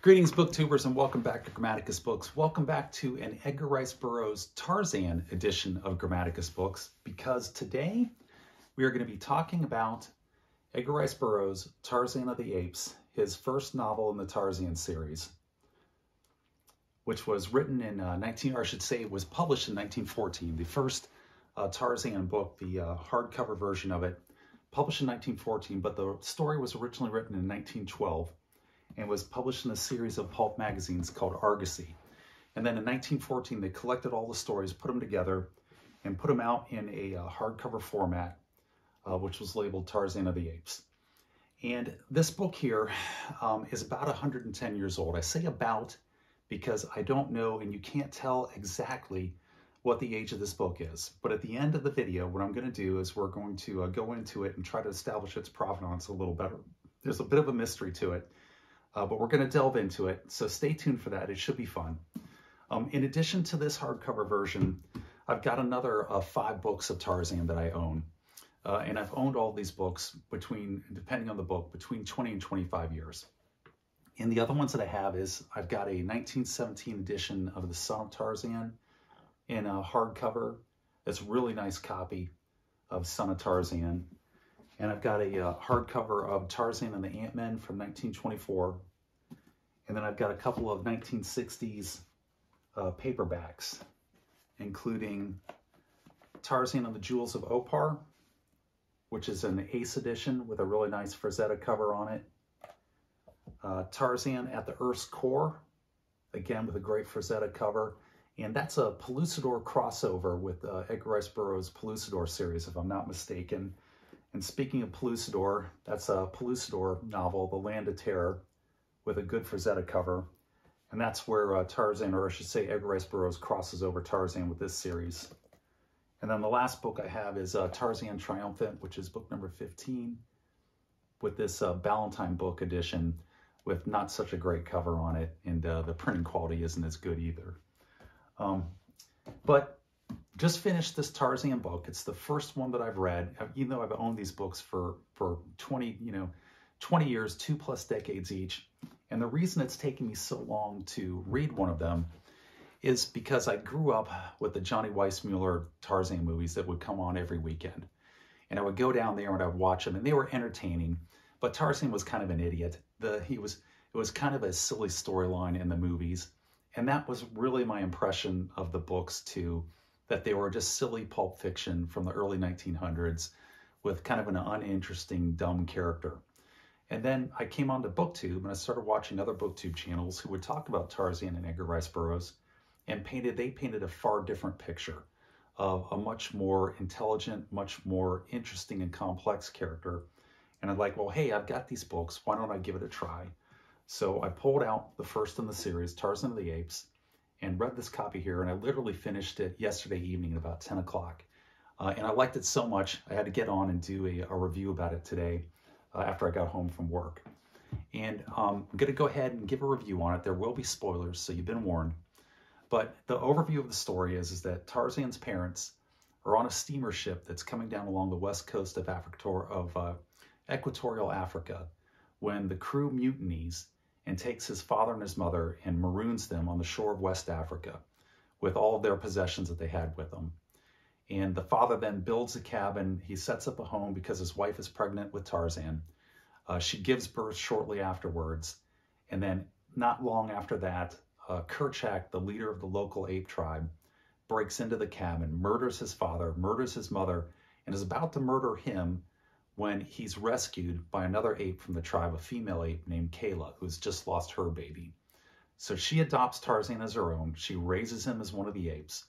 Greetings, booktubers, and welcome back to Grammaticus Books. Welcome back to an Edgar Rice Burroughs Tarzan edition of Grammaticus Books, because today we are going to be talking about Edgar Rice Burroughs' Tarzan of the Apes, his first novel in the Tarzan series, which was written in was published in 1914. The first Tarzan book, the hardcover version of it, published in 1914, but the story was originally written in 1912. And was published in a series of pulp magazines called Argosy. And then in 1914, they collected all the stories, put them together, and put them out in a hardcover format, which was labeled Tarzan of the Apes. And this book here is about 110 years old. I say about because I don't know, and you can't tell exactly what the age of this book is. But at the end of the video, what I'm going to do is we're going to go into it and try to establish its provenance a little better. There's a bit of a mystery to it. But we're going to delve into it, so stay tuned for that. It should be fun. In addition to this hardcover version, I've got another 5 books of Tarzan that I own. And I've owned all these books depending on the book, between 20 and 25 years. And the other ones that I have is, I've got a 1917 edition of The Son of Tarzan in a hardcover. It's a really nice copy of Son of Tarzan. And I've got a hardcover of Tarzan and the Ant-Men from 1924. And then I've got a couple of 1960s paperbacks, including Tarzan and the Jewels of Opar, which is an Ace edition with a really nice Frazetta cover on it. Tarzan at the Earth's Core, again with a great Frazetta cover. And that's a Pellucidor crossover with Edgar Rice Burroughs' Pellucidor series, if I'm not mistaken. And speaking of Pellucidor, that's a Pellucidor novel, The Land of Terror, with a good Frazetta cover. And that's where Tarzan, or I should say Edgar Rice Burroughs, crosses over Tarzan with this series. And then the last book I have is Tarzan Triumphant, which is book number 15, with this Ballantine book edition with not such a great cover on it. And the printing quality isn't as good either. But just finished this Tarzan book. It's the first one that I've read, even though I've owned these books for 20 years, 2+ decades each. And the reason it's taken me so long to read one of them is because I grew up with the Johnny Weissmuller Tarzan movies that would come on every weekend. And I would go down there and I'd watch them, and they were entertaining, but Tarzan was kind of an idiot. It was kind of a silly storyline in the movies. And that was really my impression of the books too, that they were just silly pulp fiction from the early 1900s with kind of an uninteresting, dumb character. And then I came onto BookTube and I started watching other BookTube channels who would talk about Tarzan and Edgar Rice Burroughs, and they painted a far different picture of a much more intelligent, much more interesting and complex character. And I'm like, well, hey, I've got these books. Why don't I give it a try? So I pulled out the first in the series, Tarzan of the Apes, and read this copy here, and I literally finished it yesterday evening at about 10 o'clock. And I liked it so much, I had to get on and do a review about it today after I got home from work. And I'm going to go ahead and give a review on it. There will be spoilers, so you've been warned. But the overview of the story is that Tarzan's parents are on a steamer ship that's coming down along the west coast of equatorial Africa when the crew mutinies and takes his father and his mother and maroons them on the shore of West Africa with all of their possessions that they had with them. And the father then builds a cabin. He sets up a home because his wife is pregnant with Tarzan. She gives birth shortly afterwards. And then not long after that, Kerchak, the leader of the local ape tribe, breaks into the cabin, murders his father, murders his mother, and is about to murder him when he's rescued by another ape from the tribe, a female ape named Kayla, who's just lost her baby. So she adopts Tarzan as her own. She raises him as one of the apes.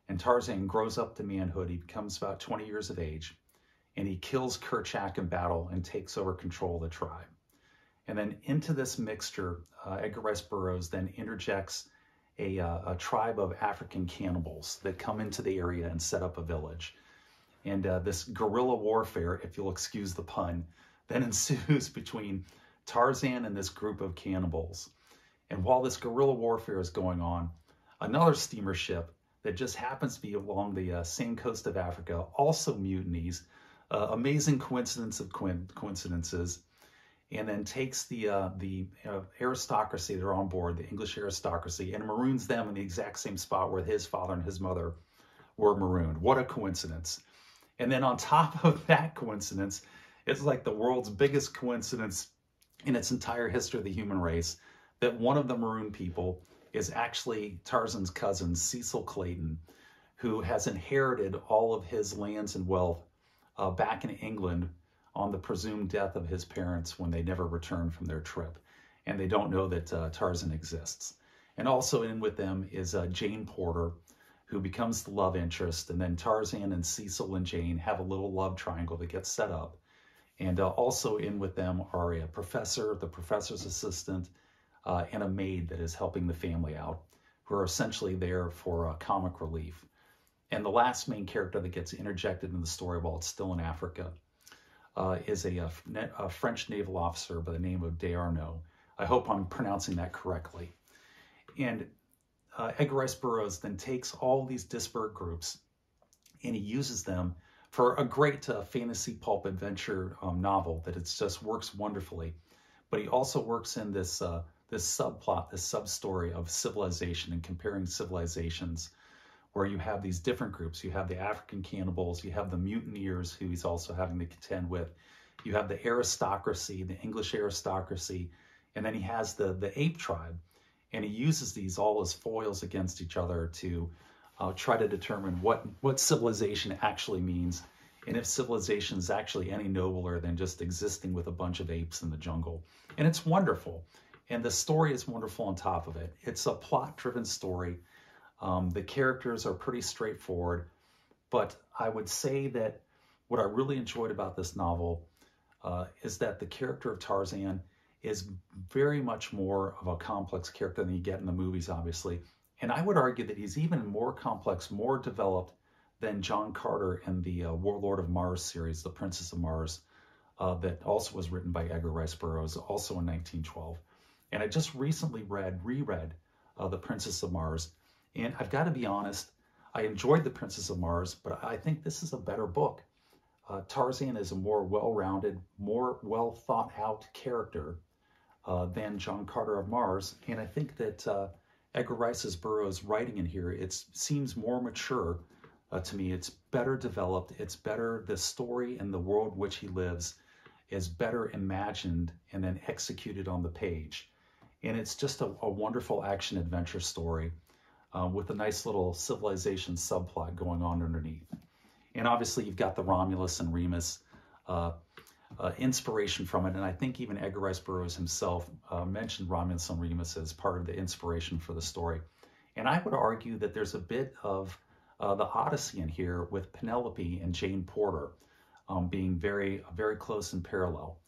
And Tarzan grows up to manhood. He becomes about 20 years of age. And he kills Kerchak in battle and takes over control of the tribe. And then into this mixture, Edgar Rice Burroughs then interjects a tribe of African cannibals that come into the area and set up a village. And this guerrilla warfare, if you'll excuse the pun, then ensues between Tarzan and this group of cannibals. And while this guerrilla warfare is going on, another steamer ship that just happens to be along the same coast of Africa also mutinies. Amazing coincidence of coincidences. and then takes the aristocracy that are on board, the English aristocracy, and maroons them in the exact same spot where his father and his mother were marooned. What a coincidence. And then on top of that coincidence, it's like the world's biggest coincidence in its entire history of the human race, that one of the maroon people is actually Tarzan's cousin, Cecil Clayton, who has inherited all of his lands and wealth back in England on the presumed death of his parents when they never returned from their trip. And they don't know that Tarzan exists. And also in with them is Jane Porter, who becomes the love interest. And then Tarzan and Cecil and Jane have a little love triangle that gets set up. And also in with them are a professor, the professor's assistant, and a maid that is helping the family out, who are essentially there for comic relief. And the last main character that gets interjected in the story while it's still in Africa is a French naval officer by the name of Desarnaux. I hope I'm pronouncing that correctly. And Edgar Rice Burroughs then takes all these disparate groups and he uses them for a great fantasy pulp adventure novel that it just works wonderfully. But he also works in this this subplot, this sub-story of civilization and comparing civilizations, where you have these different groups. You have the African cannibals, you have the mutineers, who he's also having to contend with. You have the aristocracy, the English aristocracy, and then he has the ape tribe. And he uses these all as foils against each other to try to determine what civilization actually means, and if civilization is actually any nobler than just existing with a bunch of apes in the jungle. And it's wonderful. And the story is wonderful on top of it. It's a plot-driven story. The characters are pretty straightforward, but I would say that what I really enjoyed about this novel is that the character of Tarzan is very much more of a complex character than you get in the movies, obviously. And I would argue that he's even more complex, more developed than John Carter in the Warlord of Mars series, The Princess of Mars, that also was written by Edgar Rice Burroughs, also in 1912. And I just recently reread The Princess of Mars. And I've got to be honest, I enjoyed The Princess of Mars, but I think this is a better book. Tarzan is a more well-rounded, more well-thought-out character than John Carter of Mars. And I think that Edgar Rice Burroughs' writing in here, it seems more mature to me. It's better developed. It's better, the story and the world which he lives is better imagined and then executed on the page. And it's just a wonderful action-adventure story with a nice little civilization subplot going on underneath. And obviously you've got the Romulus and Remus inspiration from it. And I think even Edgar Rice Burroughs himself mentioned Romulus and Remus as part of the inspiration for the story. And I would argue that there's a bit of the Odyssey in here with Penelope and Jane Porter being very, very close and parallel.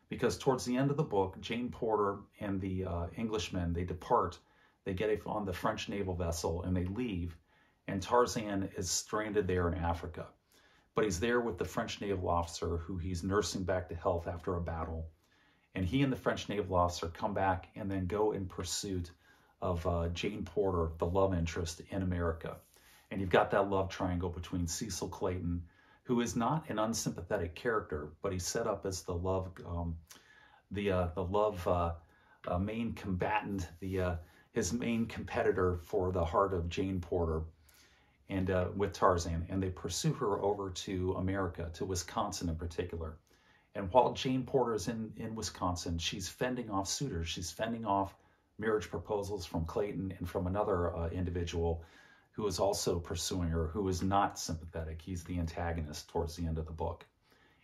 Because towards the end of the book, Jane Porter and the Englishmen, they depart. They get on the French naval vessel and they leave. And Tarzan is stranded there in Africa. But he's there with the French naval officer who he's nursing back to health after a battle. And he and the French naval officer come back and then go in pursuit of Jane Porter, the love interest in America. And you've got that love triangle between Cecil Clayton, who is not an unsympathetic character, but he's set up as the love, main combatant, his main competitor for the heart of Jane Porter, and with Tarzan, and they pursue her over to America, to Wisconsin in particular. And while Jane Porter is in Wisconsin, she's fending off suitors. She's fending off marriage proposals from Clayton and from another individual who is also pursuing her, who is not sympathetic. He's the antagonist towards the end of the book.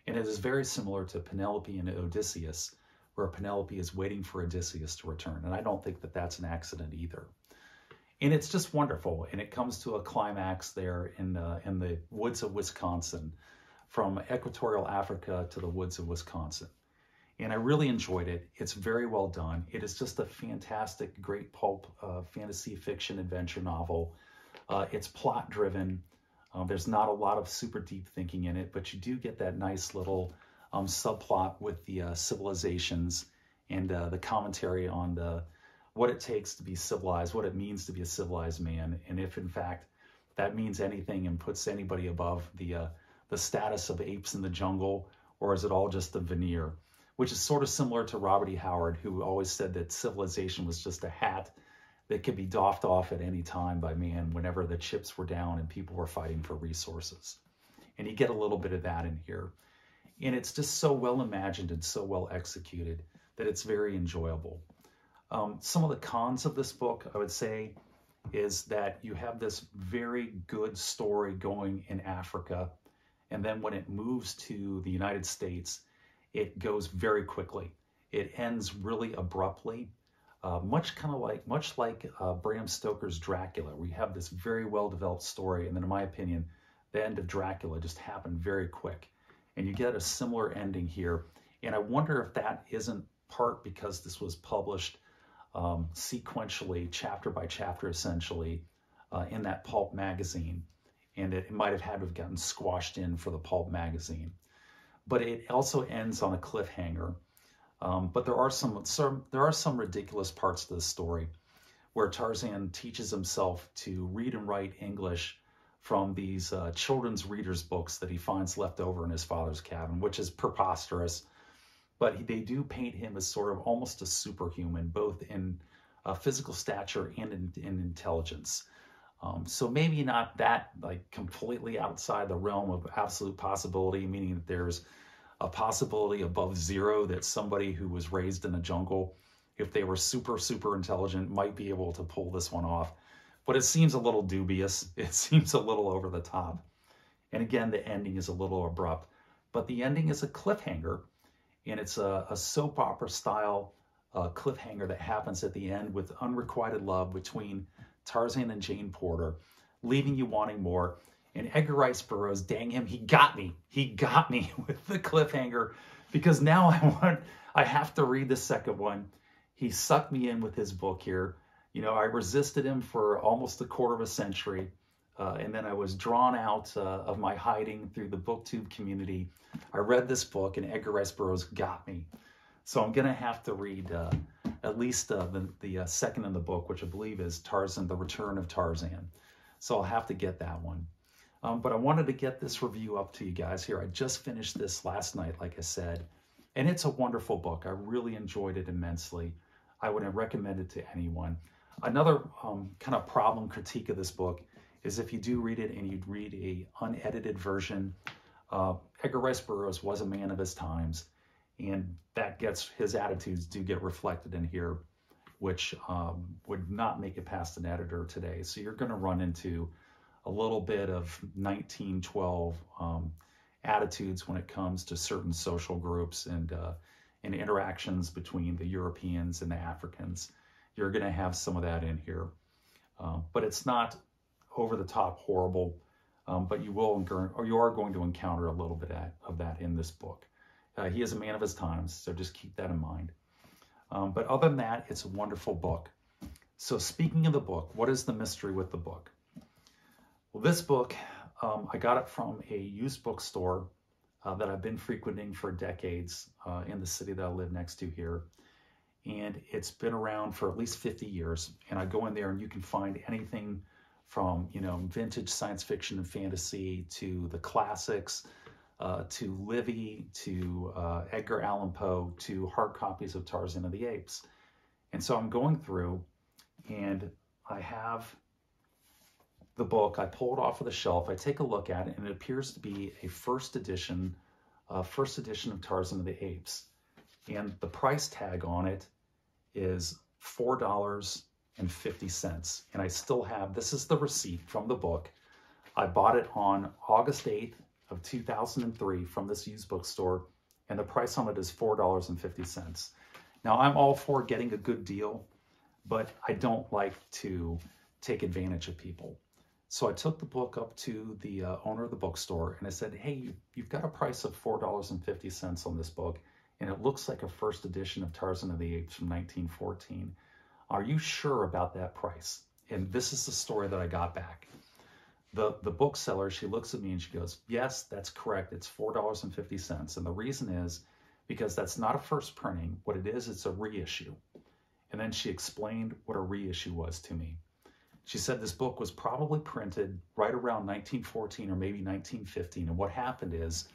And it is very similar to Penelope and Odysseus, where Penelope is waiting for Odysseus to return. And I don't think that that's an accident either. And it's just wonderful. And it comes to a climax there in the woods of Wisconsin, from equatorial Africa to the woods of Wisconsin. And I really enjoyed it. It's very well done. It is just a fantastic, great pulp fantasy fiction adventure novel. It's plot driven. There's not a lot of super deep thinking in it, but you do get that nice little subplot with the civilizations and the commentary on what it takes to be civilized, what it means to be a civilized man, and if in fact that means anything and puts anybody above the status of apes in the jungle, or is it all just a veneer? which is sort of similar to Robert E. Howard, who always said that civilization was just a hat that could be doffed off at any time by man whenever the chips were down and people were fighting for resources. And you get a little bit of that in here. And it's just so well imagined and so well executed that it's very enjoyable. Some of the cons of this book, I would say, is that you have this very good story going in Africa, and then when it moves to the United States, it goes very quickly. It ends really abruptly, much like Bram Stoker's Dracula. We have this very well-developed story, and then in my opinion, the end of Dracula just happened very quick. And you get a similar ending here. And I wonder if that isn't part because this was published sequentially, chapter by chapter, essentially, in that pulp magazine. And it might have had to have gotten squashed in for the pulp magazine. But it also ends on a cliffhanger. But there are some ridiculous parts to this story where Tarzan teaches himself to read and write English from these children's readers' books that he finds left over in his father's cabin, which is preposterous. But they do paint him as sort of almost a superhuman, both in physical stature and in intelligence. So maybe not that like completely outside the realm of absolute possibility, meaning that there's a possibility above zero that somebody who was raised in the jungle, if they were super intelligent, might be able to pull this one off. But it seems a little dubious. It seems a little over the top. And again, the ending is a little abrupt. But the ending is a cliffhanger, and it's a soap opera style cliffhanger that happens at the end with unrequited love between Tarzan and Jane Porter, leaving you wanting more. And Edgar Rice Burroughs, dang him, he got me. He got me with the cliffhanger, because now I have to read the second one. He sucked me in with his book here. You know, I resisted him for almost a quarter of a century, and then I was drawn out of my hiding through the BookTube community. I read this book, and Edgar Rice Burroughs got me. So I'm going to have to read at least the second in the book, which I believe is Tarzan, The Return of Tarzan. So I'll have to get that one. But I wanted to get this review up to you guys here. I just finished this last night, like I said, and it's a wonderful book. I really enjoyed it immensely. I would recommend it to anyone. Another kind of problem critique of this book is if you do read it and you read a unedited version, Edgar Rice Burroughs was a man of his times, and that gets, his attitudes do get reflected in here, which would not make it past an editor today. So you're going to run into a little bit of 1912 attitudes when it comes to certain social groups and interactions between the Europeans and the Africans. You're going to have some of that in here, but it's not over the top horrible. But you are going to encounter a little bit of that in this book. He is a man of his times, so just keep that in mind. But other than that, it's a wonderful book. So speaking of the book, what is the mystery with the book? Well, this book, I got it from a used bookstore that I've been frequenting for decades in the city that I live next to here. And it's been around for at least 50 years. And I go in there and you can find anything from, you know, vintage science fiction and fantasy to the classics, to Livy, to Edgar Allan Poe, to hard copies of Tarzan and the Apes. And so I'm going through and I have the book. I pull it off of the shelf. I take a look at it, and it appears to be a first edition of Tarzan and the Apes. And the price tag on it is $4.50. And I still have, this is the receipt from the book. I bought it on August 8th of 2003 from this used bookstore, and the price on it is $4.50. Now, I'm all for getting a good deal, but I don't like to take advantage of people. So I took the book up to the owner of the bookstore, and I said, hey, you've got a price of $4.50 on this book, and it looks like a first edition of Tarzan and the Apes from 1914. Are you sure about that price? And this is the story that I got back. The bookseller, she looks at me and she goes, yes, that's correct. It's $4.50. And the reason is because that's not a first printing. What it is, it's a reissue. And then she explained what a reissue was to me. She said this book was probably printed right around 1914 or maybe 1915. And what happened is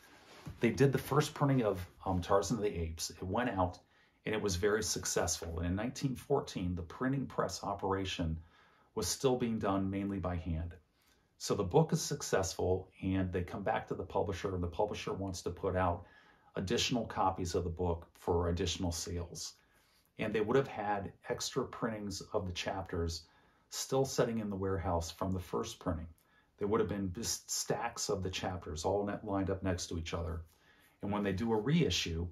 they did the first printing of Tarzan of the Apes. It went out and it was very successful. And in 1914, the printing press operation was still being done mainly by hand. So the book is successful, and they come back to the publisher, and the publisher wants to put out additional copies of the book for additional sales. And they would have had extra printings of the chapters still sitting in the warehouse from the first printing. There would have been just stacks of the chapters all lined up next to each other. And when they do a reissue,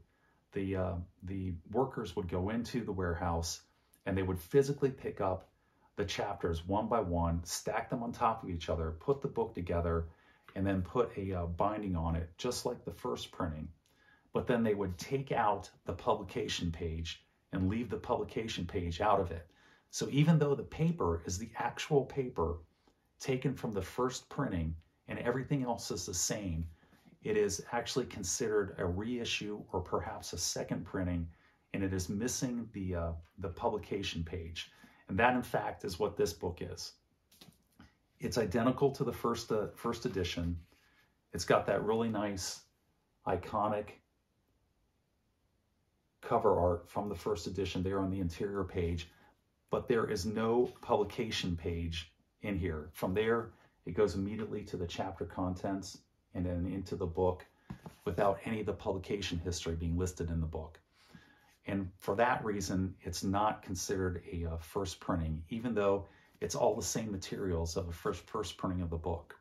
the workers would go into the warehouse and they would physically pick up the chapters one by one, stack them on top of each other, put the book together, and then put a binding on it, just like the first printing. But then they would take out the publication page and leave the publication page out of it. So even though the paper is the actual paper taken from the first printing and everything else is the same, it is actually considered a reissue or perhaps a second printing, and it is missing the publication page. And that, in fact, is what this book is. It's identical to the first edition. It's got that really nice, iconic cover art from the first edition there on the interior page, but there is no publication page in here. From there, it goes immediately to the chapter contents and then into the book without any of the publication history being listed in the book. And for that reason, it's not considered a first printing, even though it's all the same materials of a first printing of the book.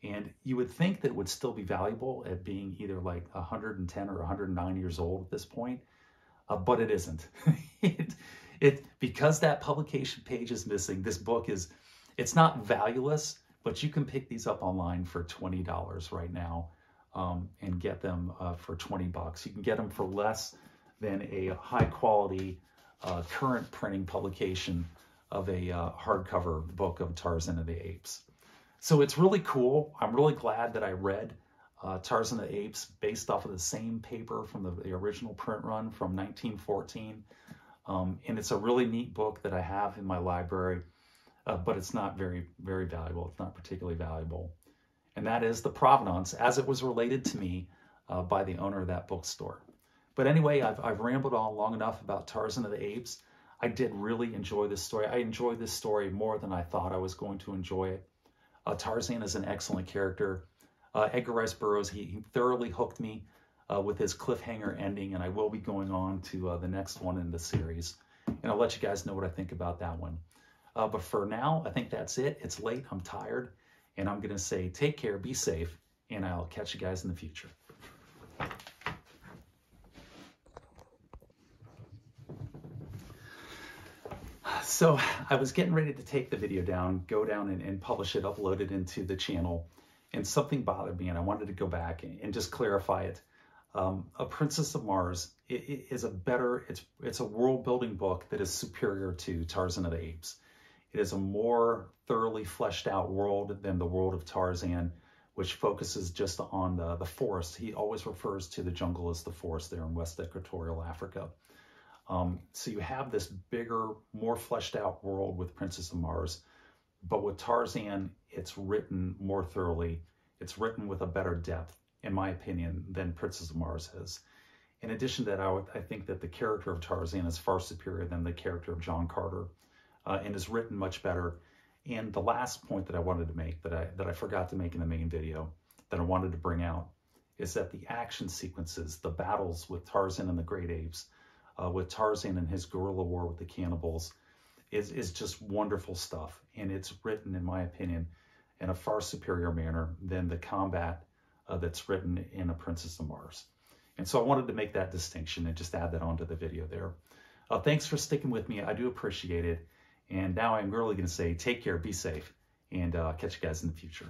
And you would think that it would still be valuable at being either like 110 or 109 years old at this point, but it isn't. Because that publication page is missing, this book it's not valueless, but you can pick these up online for $20 right now and get them for $20. You can get them for less than a high quality current printing publication of a hardcover book of Tarzan of the Apes. So it's really cool. I'm really glad that I read Tarzan of the Apes based off of the same paper from the original print run from 1914. And it's a really neat book that I have in my library, but it's not very, very valuable. It's not particularly valuable. And that is the Provenance, as it was related to me by the owner of that bookstore. But anyway, I've rambled on long enough about Tarzan of the Apes. I did really enjoy this story. I enjoyed this story more than I thought I was going to enjoy it. Tarzan is an excellent character. Edgar Rice Burroughs, he thoroughly hooked me with his cliffhanger ending, and I will be going on to the next one in the series. And I'll let you guys know what I think about that one. But for now, I think that's it. It's late, I'm tired, and I'm going to say take care, be safe, and I'll catch you guys in the future. So I was getting ready to take the video down, go down and publish it, upload it into the channel, and something bothered me, and I wanted to go back and just clarify it. A Princess of Mars is it's a world-building book that is superior to Tarzan of the Apes. It is a more thoroughly fleshed out world than the world of Tarzan, which focuses just on the forest. He always refers to the jungle as the forest there in West Equatorial Africa. So you have this bigger, more fleshed out world with Princess of Mars, but with Tarzan, it's written more thoroughly. It's written with a better depth, in my opinion, than Princess of Mars is. In addition to that, I think that the character of Tarzan is far superior than the character of John Carter, and is written much better. And the last point that I wanted to make, that I forgot to make in the main video, that I wanted to bring out, is that the action sequences, the battles with Tarzan and the Great Apes, with Tarzan and his guerrilla war with the cannibals, is just wonderful stuff. And it's written, in my opinion, in a far superior manner than the combat that's written in A Princess of Mars. And so I wanted to make that distinction and just add that onto the video there. Thanks for sticking with me. I do appreciate it. And now I'm really going to say take care, be safe, and catch you guys in the future.